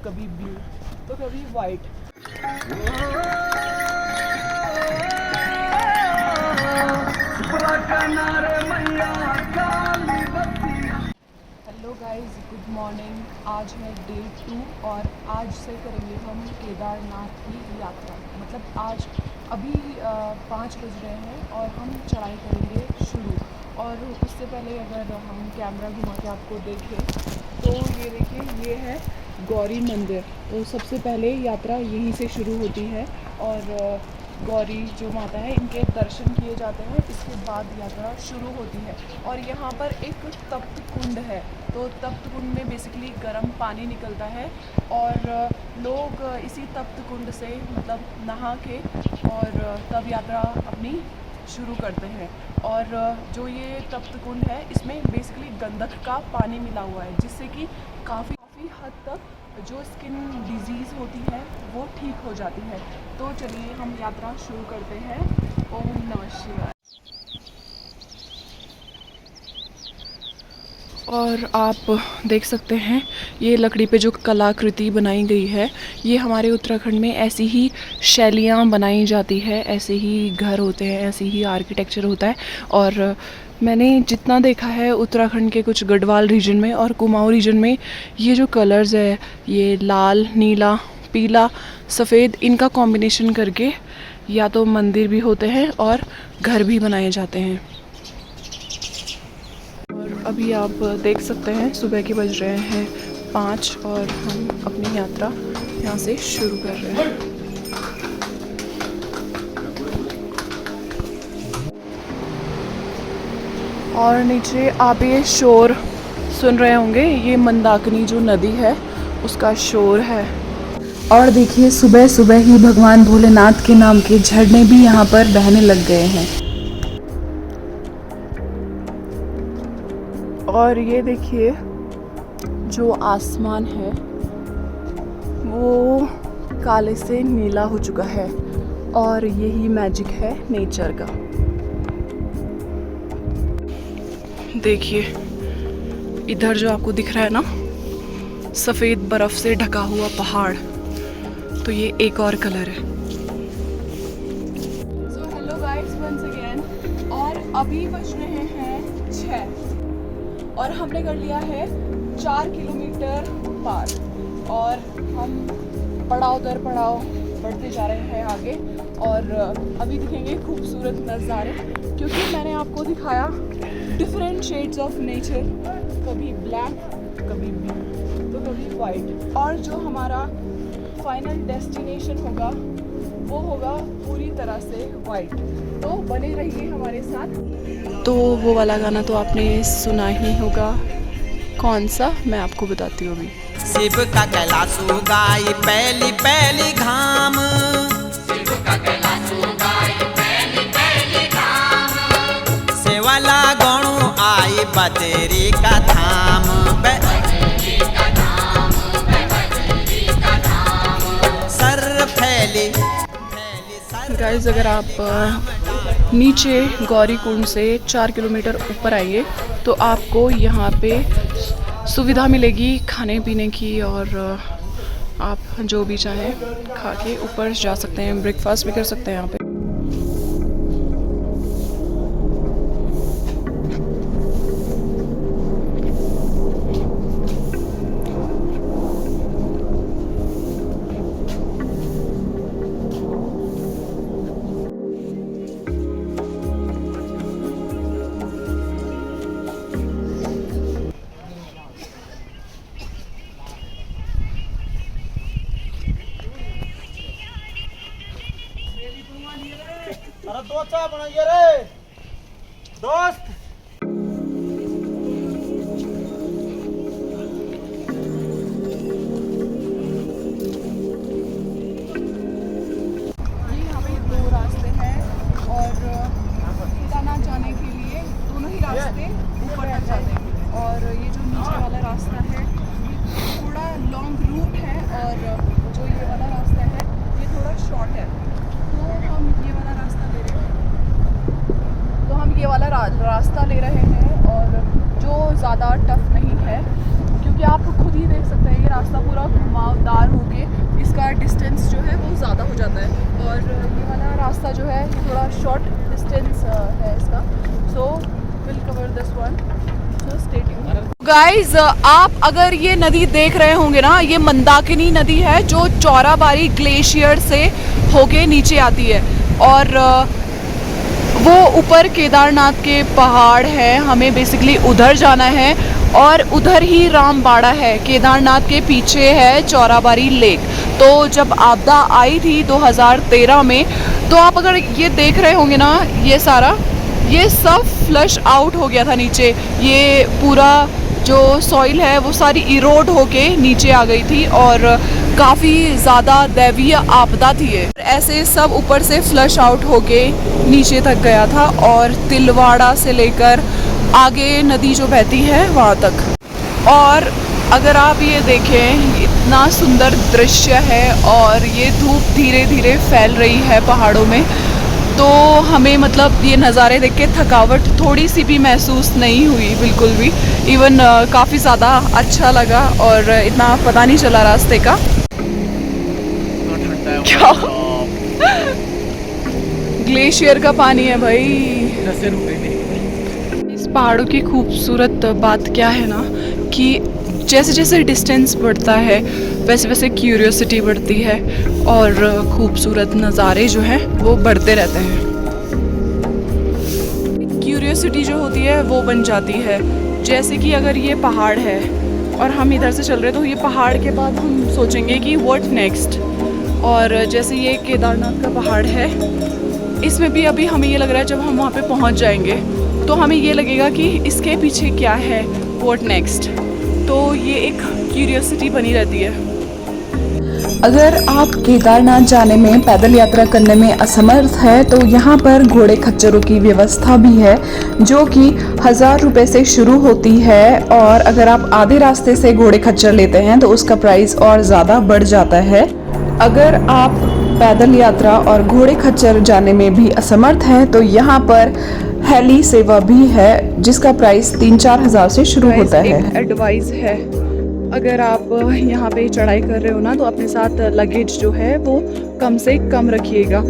कभी ब्लू तो कभी white. Hello guys, good morning. आज है डे 2 और आज से करेंगे हम केदारनाथ की यात्रा। मतलब आज अभी 5 बज रहे हैं और हम चढ़ाई करेंगे शुरू। और उससे पहले अगर हम कैमरा घुमा के आपको देखें तो ये देखिए, ये है गौरी मंदिर। तो सबसे पहले यात्रा यहीं से शुरू होती है और गौरी जो माता है इनके दर्शन किए जाते हैं। इसके बाद यात्रा शुरू होती है और यहाँ पर एक तप्त कुंड है। तो तप्त कुंड में बेसिकली गर्म पानी निकलता है और लोग इसी तप्त कुंड से मतलब नहा के और तब यात्रा अपनी शुरू करते हैं। और जो ये तप्त कुंड है इसमें बेसिकली गंधक का पानी मिला हुआ है, जिससे कि काफ़ी हद तक जो स्किन डिजीज़ होती है वो ठीक हो जाती है। तो चलिए हम यात्रा शुरू करते हैं। ओम नमः शिवाय। और आप देख सकते हैं ये लकड़ी पे जो कलाकृति बनाई गई है, ये हमारे उत्तराखंड में ऐसी ही शैलियाँ बनाई जाती है, ऐसे ही घर होते हैं, ऐसे ही आर्किटेक्चर होता है। और मैंने जितना देखा है उत्तराखंड के कुछ गढ़वाल रीजन में और कुमाऊँ रीजन में, ये जो कलर्स है, ये लाल, नीला, पीला, सफ़ेद, इनका कॉम्बिनेशन करके या तो मंदिर भी होते हैं और घर भी बनाए जाते हैं। और अभी आप देख सकते हैं सुबह के बज रहे हैं 5 और हम अपनी यात्रा यहाँ से शुरू कर रहे हैं। और नीचे आप ये शोर सुन रहे होंगे, ये मंदाकिनी जो नदी है उसका शोर है। और देखिए सुबह सुबह ही भगवान भोलेनाथ के नाम के झरने भी यहाँ पर बहने लग गए हैं। और ये देखिए जो आसमान है वो काले से नीला हो चुका है और यही मैजिक है नेचर का। देखिए इधर जो आपको दिख रहा है ना, सफ़ेद बर्फ़ से ढका हुआ पहाड़, तो ये एक और कलर है। So hello guys once again. और अभी बज रहे हैं 6 और हमने कर लिया है 4 किलोमीटर पार और हम पड़ाव दर पड़ाव बढ़ते जा रहे हैं आगे। और अभी दिखेंगे खूबसूरत नज़ारे, क्योंकि मैंने आपको दिखाया डिफरेंट शेड्स ऑफ नेचर, कभी ब्लैक, कभी ब्लू तो कभी वाइट। और जो हमारा फाइनल डेस्टिनेशन होगा वो होगा पूरी तरह से वाइट। तो बने रहिए हमारे साथ। तो वो वाला गाना तो आपने सुना ही होगा, कौन सा, मैं आपको बताती हूँ अभी। शिव का कैलाशु गाई पहली पहली घाम, शिव का कैलाशु गाई पहली पहली घाम, सेवाला गणु आई बजरी का धाम, बजरी का धाम, बजरी का धाम, सर फैली गाइस अगर आप नीचे गौरी कुंड से 4 किलोमीटर ऊपर आएंगे तो आपको यहाँ पे सुविधा मिलेगी खाने पीने की और आप जो भी चाहें खा के ऊपर जा सकते हैं, ब्रेकफास्ट भी कर सकते हैं यहाँ पे। अरे दो चाय बनाइए रे दोस्त। यहाँ पे 2 रास्ते हैं और केदारनाथ जाने के लिए दोनों ही रास्ते ऊपर तक जाते हैं। और ये जो नीचे वाला रास्ता है ये थोड़ा लॉन्ग रूट है और जो ये वाला रास्ता है ये थोड़ा शॉर्ट है। तो हम ये वाला रास्ता ले रहे हैं, तो हम ये वाला रास्ता ले रहे हैं और जो ज़्यादा टफ नहीं है, क्योंकि आप खुद ही देख सकते हैं ये रास्ता पूरा घुमावदार शॉर्ट डिस्टेंस है इसका, so will cover this one, so stay tuned. Guys आप अगर ये नदी देख रहे होंगे ना, ये मंदाकिनी नदी है जो चौराबाड़ी ग्लेशियर से होके नीचे आती है और वो ऊपर केदारनाथ के पहाड़ है, हमें बेसिकली उधर जाना है और उधर ही रामबाड़ा है। केदारनाथ के पीछे है चौराबाड़ी लेक। तो जब आपदा आई थी 2013 में, तो आप अगर ये देख रहे होंगे ना, ये सारा ये सब फ्लश आउट हो गया था नीचे। ये पूरा जो सॉइल है वो सारी इरोड होके नीचे आ गई थी और काफ़ी ज़्यादा दैवीय आपदा थी ये। ऐसे सब ऊपर से फ्लश आउट होके नीचे तक गया था और तिलवाड़ा से लेकर आगे नदी जो बहती है वहाँ तक। और अगर आप ये देखें, इतना सुंदर दृश्य है और ये धूप धीरे धीरे फैल रही है पहाड़ों में, तो हमें मतलब ये नज़ारे देख के थकावट थोड़ी सी भी महसूस नहीं हुई, बिल्कुल भी। इवन काफ़ी ज़्यादा अच्छा लगा और इतना पता नहीं चला रास्ते का। क्या ग्लेशियर का पानी है भाई। इस पहाड़ों की खूबसूरत बात क्या है ना कि जैसे जैसे डिस्टेंस बढ़ता है वैसे वैसे क्यूरियोसिटी बढ़ती है और खूबसूरत नज़ारे जो हैं वो बढ़ते रहते हैं। क्यूरियोसिटी जो होती है वो बन जाती है। जैसे कि अगर ये पहाड़ है और हम इधर से चल रहे हैं तो ये पहाड़ के बाद हम सोचेंगे कि व्हाट नेक्स्ट। और जैसे ये केदारनाथ का पहाड़ है, इसमें भी अभी हमें ये लग रहा है जब हम वहाँ पे पहुँच जाएंगे तो हमें ये लगेगा कि इसके पीछे क्या है, व्हाट नेक्स्ट। तो ये एक क्यूरियोसिटी बनी रहती है। अगर आप केदारनाथ जाने में पैदल यात्रा करने में असमर्थ है तो यहाँ पर घोड़े खच्चरों की व्यवस्था भी है जो कि 1000 रुपये से शुरू होती है और अगर आप आधे रास्ते से घोड़े खच्चर लेते हैं तो उसका प्राइस और ज़्यादा बढ़ जाता है। अगर आप पैदल यात्रा और घोड़े खच्चर जाने में भी असमर्थ हैं तो यहाँ पर हेली सेवा भी है जिसका प्राइस 3-4 हज़ार से शुरू होता है। एडवाइस है, अगर आप यहाँ पे चढ़ाई कर रहे हो ना तो अपने साथ लगेज जो है वो कम से कम रखिएगा,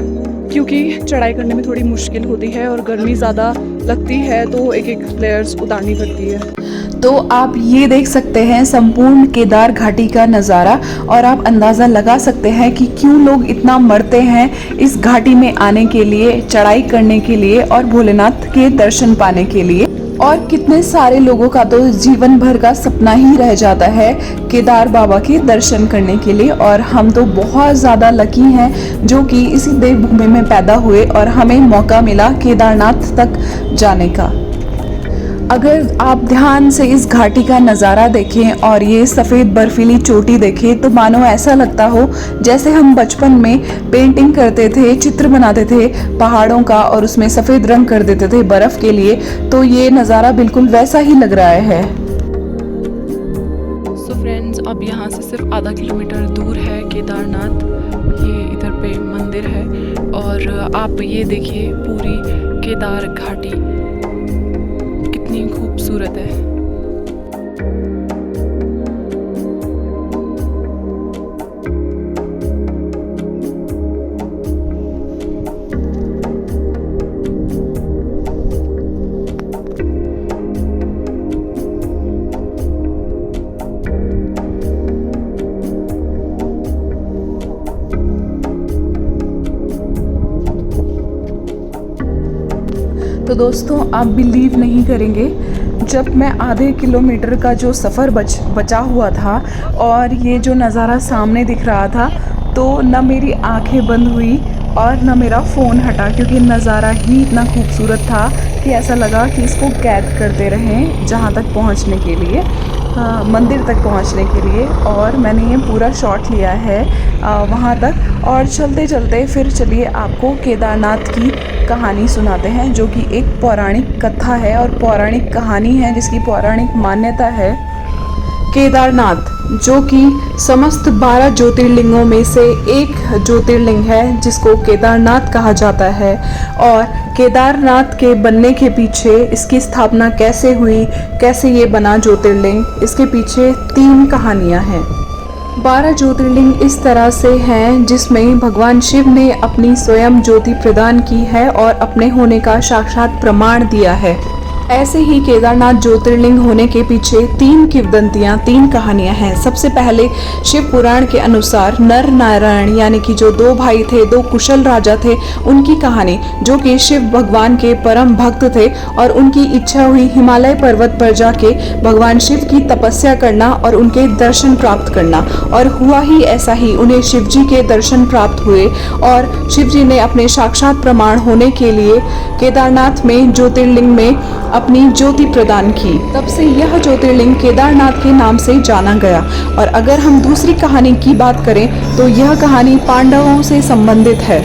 क्योंकि चढ़ाई करने में थोड़ी मुश्किल होती है और गर्मी ज़्यादा लगती है तो एक एक लेयर्स उतारनी पड़ती है। तो आप ये देख सकते हैं संपूर्ण केदार घाटी का नज़ारा और आप अंदाज़ा लगा सकते हैं कि क्यों लोग इतना मरते हैं इस घाटी में आने के लिए, चढ़ाई करने के लिए और भोलेनाथ के दर्शन पाने के लिए। और कितने सारे लोगों का तो जीवन भर का सपना ही रह जाता है केदार बाबा के दर्शन करने के लिए। और हम तो बहुत ज़्यादा लकी हैं जो कि इसी देवभूमि में पैदा हुए और हमें मौका मिला केदारनाथ तक जाने का। अगर आप ध्यान से इस घाटी का नज़ारा देखें और ये सफ़ेद बर्फीली चोटी देखें तो मानो ऐसा लगता हो जैसे हम बचपन में पेंटिंग करते थे, चित्र बनाते थे पहाड़ों का और उसमें सफ़ेद रंग कर देते थे बर्फ़ के लिए, तो ये नज़ारा बिल्कुल वैसा ही लग रहा है। सो फ्रेंड्स, अब यहाँ से सिर्फ आधा किलोमीटर दूर है केदारनाथ। ये इधर पे मंदिर है और आप ये देखिए पूरी केदार घाटी कितनी खूबसूरत है। तो दोस्तों आप बिलीव नहीं करेंगे, जब मैं आधे किलोमीटर का जो सफ़र बचा हुआ था और ये जो नज़ारा सामने दिख रहा था तो न मेरी आंखें बंद हुई और न मेरा फ़ोन हटा, क्योंकि नज़ारा ही इतना खूबसूरत था कि ऐसा लगा कि इसको कैद करते रहें जहाँ तक पहुँचने के लिए, मंदिर तक पहुँचने के लिए। और मैंने ये पूरा शॉट लिया है वहाँ तक। और चलते चलते फिर चलिए आपको केदारनाथ की कहानी सुनाते हैं जो कि एक पौराणिक कथा है और पौराणिक कहानी है जिसकी पौराणिक मान्यता है। केदारनाथ जो कि समस्त 12 ज्योतिर्लिंगों में से एक ज्योतिर्लिंग है जिसको केदारनाथ कहा जाता है। और केदारनाथ के बनने के पीछे, इसकी स्थापना कैसे हुई, कैसे ये बना ज्योतिर्लिंग, इसके पीछे 3 कहानियाँ हैं। 12 ज्योतिर्लिंग इस तरह से हैं जिसमें भगवान शिव ने अपनी स्वयं ज्योति प्रदान की है और अपने होने का साक्षात प्रमाण दिया है। ऐसे ही केदारनाथ ज्योतिर्लिंग होने के पीछे 3 किंवदंतियां, 3 कहानियां हैं। सबसे पहले शिव पुराण के अनुसार नर नारायण यानी कि जो 2 भाई थे, 2 कुशल राजा थे, उनकी कहानी, जो कि शिव भगवान के परम भक्त थे और उनकी इच्छा हुई हिमालय पर्वत पर जाके भगवान शिव की तपस्या करना और उनके दर्शन प्राप्त करना। और हुआ ही ऐसा ही, उन्हें शिव जी के दर्शन प्राप्त हुए और शिव जी ने अपने साक्षात प्रमाण होने के लिए केदारनाथ में ज्योतिर्लिंग में अपनी ज्योति प्रदान की। तब से यह ज्योतिर्लिंग केदारनाथ के नाम से जाना गया। और अगर हम दूसरी कहानी की बात करें तो यह कहानी पांडवों से संबंधित है।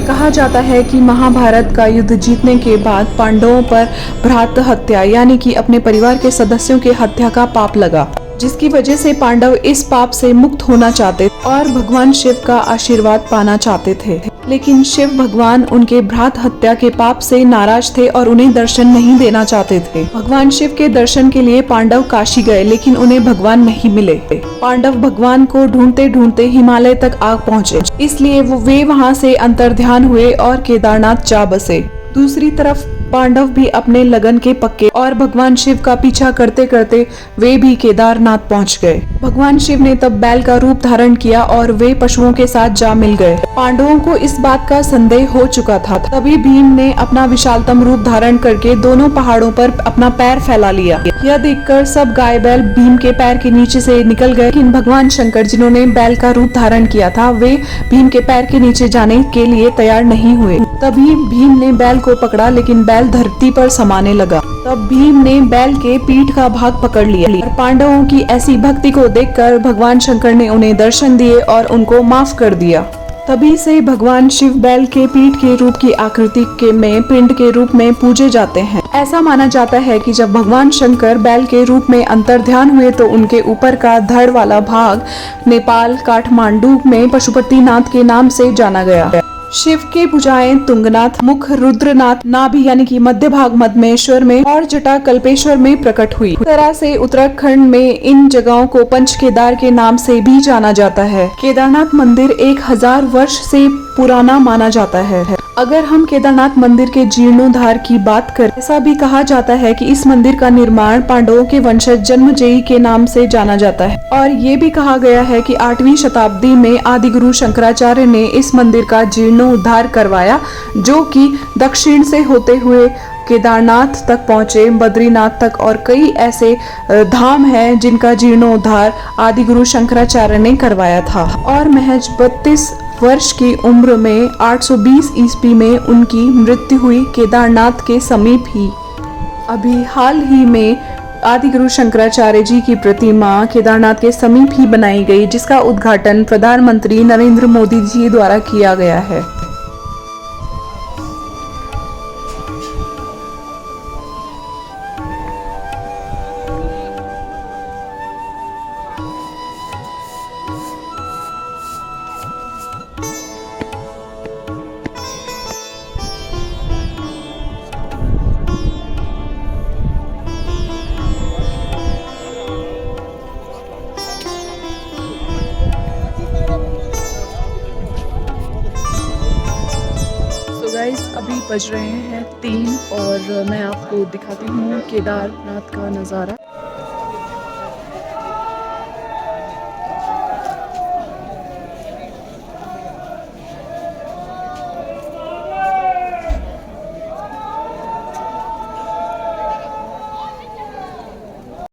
कहा जाता है कि महाभारत का युद्ध जीतने के बाद पांडवों पर भ्रात हत्या यानी कि अपने परिवार के सदस्यों के हत्या का पाप लगा, जिसकी वजह से पांडव इस पाप से मुक्त होना चाहते और भगवान शिव का आशीर्वाद पाना चाहते थे। लेकिन शिव भगवान उनके भ्रात हत्या के पाप से नाराज थे और उन्हें दर्शन नहीं देना चाहते थे। भगवान शिव के दर्शन के लिए पांडव काशी गए, लेकिन उन्हें भगवान नहीं मिले। पांडव भगवान को ढूंढते ढूंढते हिमालय तक आ पहुँचे, इसलिए वे वहाँ से अंतर्ध्यान हुए और केदारनाथ जा बसे। दूसरी तरफ पांडव भी अपने लगन के पक्के और भगवान शिव का पीछा करते करते वे भी केदारनाथ पहुंच गए। भगवान शिव ने तब बैल का रूप धारण किया और वे पशुओं के साथ जा मिल गए। पांडवों को इस बात का संदेह हो चुका था। तभी भीम ने अपना विशालतम रूप धारण करके दोनों पहाड़ों पर अपना पैर फैला लिया। यह देखकर सब गाय बैल भीम के पैर के नीचे से निकल गए, लेकिन भगवान शंकर, जिन्होंने बैल का रूप धारण किया था, वे भीम के पैर के नीचे जाने के लिए तैयार नहीं हुए। तभी भीम ने बैल को पकड़ा, लेकिन बैल धरती पर समाने लगा। तब भीम ने बैल के पीठ का भाग पकड़ लिया और पांडवों की ऐसी भक्ति को देखकर भगवान शंकर ने उन्हें दर्शन दिए और उनको माफ कर दिया। तभी से भगवान शिव बैल के पीठ के रूप की आकृति के में पिंड के रूप में पूजे जाते हैं। ऐसा माना जाता है कि जब भगवान शंकर बैल के रूप में अंतर्ध्यान हुए तो उनके ऊपर का धड़ वाला भाग नेपाल काठमांडू में पशुपतिनाथ के नाम से जाना गया। शिव के भुजाएं तुंगनाथ, मुख रुद्रनाथ, नाभि यानी कि मध्य भाग मदमेश्वर में और जटा कल्पेश्वर में प्रकट हुई। इस तरह से उत्तराखंड में इन जगहों को पंच केदार के नाम से भी जाना जाता है। केदारनाथ मंदिर 1000 वर्ष से पुराना माना जाता है। अगर हम केदारनाथ मंदिर के जीर्णोद्धार की बात करें, ऐसा भी कहा जाता है कि इस मंदिर का निर्माण पांडवों के वंशज जन्मेजयी के नाम से जाना जाता है। और ये भी कहा गया है कि 8वीं शताब्दी में आदि गुरु शंकराचार्य ने इस मंदिर का जीर्णोद्धार करवाया, जो कि दक्षिण से होते हुए केदारनाथ तक पहुँचे, बद्रीनाथ तक, और कई ऐसे धाम हैं जिनका जीर्णोद्धार आदि गुरु शंकराचार्य ने करवाया था। और महज 32 वर्ष की उम्र में 820 ईस्वी में उनकी मृत्यु हुई केदारनाथ के समीप ही। अभी हाल ही में आदि गुरु शंकराचार्य जी की प्रतिमा केदारनाथ के समीप ही बनाई गई, जिसका उद्घाटन प्रधानमंत्री नरेंद्र मोदी जी द्वारा किया गया है। गाइस अभी बज रहे हैं 3 और मैं आपको दिखाती हूँ केदारनाथ का नज़ारा।